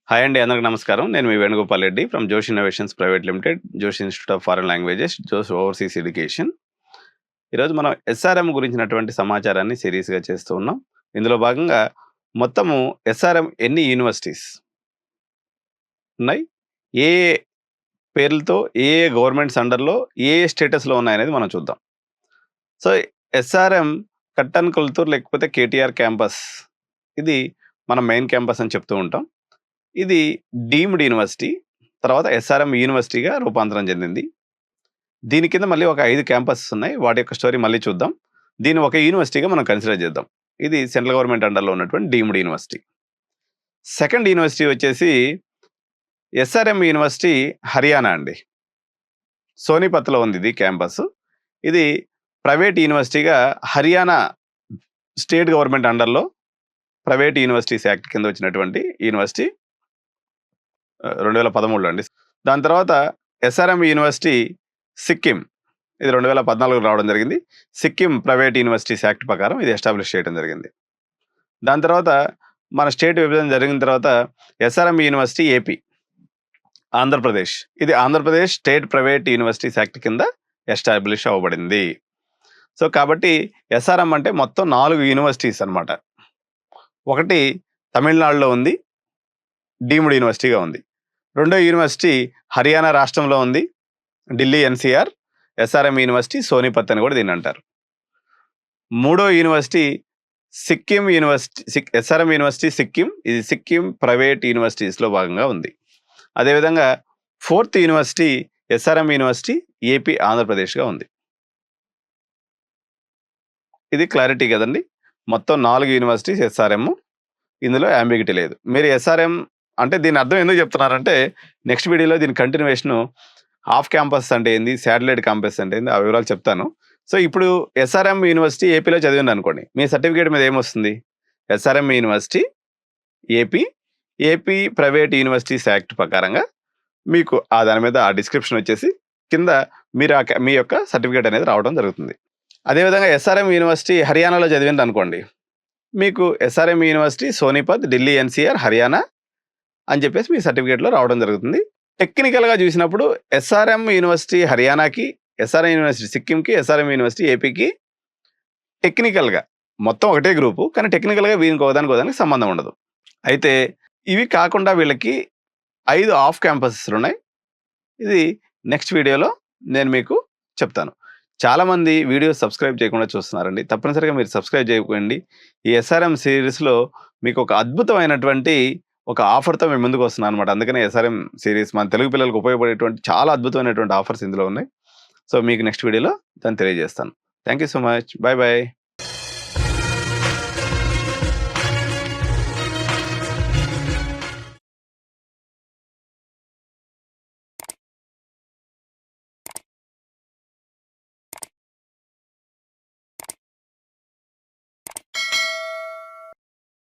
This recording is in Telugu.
హాయ్ అండి. అందరికి నమస్కారం. నేను మీ వేణుగోపాల్ రెడ్డి ఫ్రమ్ జోష్ ఇన్నోవేషన్స్ ప్రైవేట్ లిమిటెడ్, జోష్ ఇన్‌స్టిట్యూట్ ఆఫ్ ఫారెన్ లాంగ్వేజెస్, జోష్ ఓవర్‌సీస్ ఎడ్యుకేషన్. ఈరోజు మనం ఎస్ఆర్ఎం గురించినటువంటి సమాచారాన్ని సీరీస్‌గా చేస్తూ ఉన్నాం. ఇందులో భాగంగా మొత్తము ఎస్ఆర్ఎం ఎన్ని యూనివర్సిటీస్ ఉన్నాయి? ఏ ఏ పేర్లతో గవర్నమెంట్స్ అండర్‌లో స్టేటస్‌లో ఉన్నాయనేది మనం చూద్దాం. సో, ఎస్ఆర్ఎం కట్టన్ కొల్తూర్ లేకపోతే కేటీఆర్ క్యాంపస్, ఇది మన మెయిన్ క్యాంపస్ అని చెప్తూ ఉంటాం. ఇది డీమ్డ్ యూనివర్సిటీ. తర్వాత ఎస్ఆర్ఎం యూనివర్సిటీగా రూపాంతరం చెందింది. దీని కింద మళ్ళీ ఒక 5 క్యాంపసెస్ ఉన్నాయి. వాటి యొక్క స్టోరీ మళ్ళీ చూద్దాం. దీన్ని ఒక యూనివర్సిటీగా మనం కన్సిడర్ చేద్దాం. ఇది సెంట్రల్ గవర్నమెంట్ అండర్‌లో ఉన్నటువంటి డీమ్డ్ యూనివర్సిటీ. సెకండ్ యూనివర్సిటీ వచ్చేసి ఎస్ఆర్ఎం యూనివర్సిటీ హర్యానా అండి. సోనిపత్‌లో ఉంది ఇది క్యాంపస్. ఇది ప్రైవేట్ యూనివర్సిటీగా హర్యానా స్టేట్ గవర్నమెంట్ అండర్‌లో ప్రైవేట్ యూనివర్సిటీస్ యాక్ట్ కింద వచ్చినటువంటి యూనివర్సిటీ 2013లో అండి. దాని తర్వాత ఎస్ఆర్ఎం యూనివర్సిటీ సిక్కిం, ఇది 2014లో రావడం జరిగింది. సిక్కిం ప్రైవేట్ యూనివర్సిటీస్ యాక్ట్ ప్రకారం ఇది ఎస్టాబ్లిష్ చేయడం జరిగింది. దాని తర్వాత మన స్టేట్ విభజన జరిగిన తర్వాత ఎస్ఆర్ఎం యూనివర్సిటీ ఏపీ, ఆంధ్రప్రదేశ్, ఇది Andhra Pradesh state private universities act కింద ఎస్టాబ్లిష్ అవ్వబడింది. సో కాబట్టి ఎస్ఆర్ఎం అంటే మొత్తం 4 యూనివర్సిటీస్ అన్నమాట. ఒకటి తమిళనాడులో ఉంది, డీమ్డ్ యూనివర్సిటీగా ఉంది. రెండో యూనివర్సిటీ హర్యానా రాష్ట్రంలో ఉంది, Delhi NCR, SRM university Sonipat అని కూడా దీన్ని అంటారు. మూడో university Sikkim university, SRM university Sikkim, ఇది సిక్కిం ప్రైవేట్ యూనివర్సిటీస్లో భాగంగా ఉంది. అదేవిధంగా fourth university SRM university AP, ఆంధ్రప్రదేశ్గా ఉంది. ఇది క్లారిటీ కదండి. మొత్తం 4 యూనివర్సిటీస్ ఎస్ఆర్ఎం, ఇందులో యాంబిగిటీ లేదు. మీరు ఎస్ఆర్ఎం అంటే దీని అర్థం ఎందుకు చెప్తున్నారంటే, నెక్స్ట్ వీడియోలో దీని కంటిన్యూవేషను హాఫ్ క్యాంపస్ అంటే ఏంది, శాటిలైట్ క్యాంపస్ అంటే ఏంది, ఆ వివరాలు చెప్తాను. సో ఇప్పుడు ఎస్ఆర్ఎం యూనివర్సిటీ ఏపీలో చదివింది అనుకోండి, మీ సర్టిఫికేట్ మీద ఏమొస్తుంది? SRM university AP, AP private universities act ప్రకారంగా మీకు దాని మీద ఆ డిస్క్రిప్షన్ వచ్చేసి కింద మీరు మీ యొక్క సర్టిఫికేట్ అనేది రావడం జరుగుతుంది. అదేవిధంగా ఎస్ఆర్ఎం యూనివర్సిటీ హర్యానాలో చదివింది అనుకోండి, మీకు SRM university Sonipat, Delhi NCR, Haryana అని చెప్పేసి మీ సర్టిఫికేట్లో రావడం జరుగుతుంది. టెక్నికల్గా చూసినప్పుడు ఎస్ఆర్ఎం యూనివర్సిటీ హర్యానాకి, ఎస్ఆర్ఎం యూనివర్సిటీ సిక్కింకి, ఎస్ఆర్ఎం యూనివర్సిటీ ఏపీకి టెక్నికల్గా మొత్తం ఒకటే గ్రూపు, కానీ టెక్నికల్గా వీరికి ఒకదానికి సంబంధం ఉండదు. అయితే ఇవి కాకుండా వీళ్ళకి 5 ఆఫ్ క్యాంపసెస్లు ఉన్నాయి. ఇది నెక్స్ట్ వీడియోలో నేను మీకు చెప్తాను. చాలామంది వీడియో సబ్స్క్రైబ్ చేయకుండా చూస్తున్నారండి. తప్పనిసరిగా మీరు సబ్స్క్రైబ్ చేయకండి. ఈ ఎస్ఆర్ఎం సిరీస్లో మీకు ఒక అద్భుతమైనటువంటి ఒక ఆఫర్తో మేము ముందుకు వస్తున్నాను అనమాట. అందుకనే ఎస్ఆర్ఎం సిరీస్ మన తెలుగు పిల్లలకు ఉపయోగపడేటువంటి చాలా అద్భుతమైనటువంటి ఆఫర్స్ ఇందులో ఉన్నాయి. సో మీకు నెక్స్ట్ వీడియోలో దాన్ని తెలియజేస్తాను. Thank you so much. Bye bye.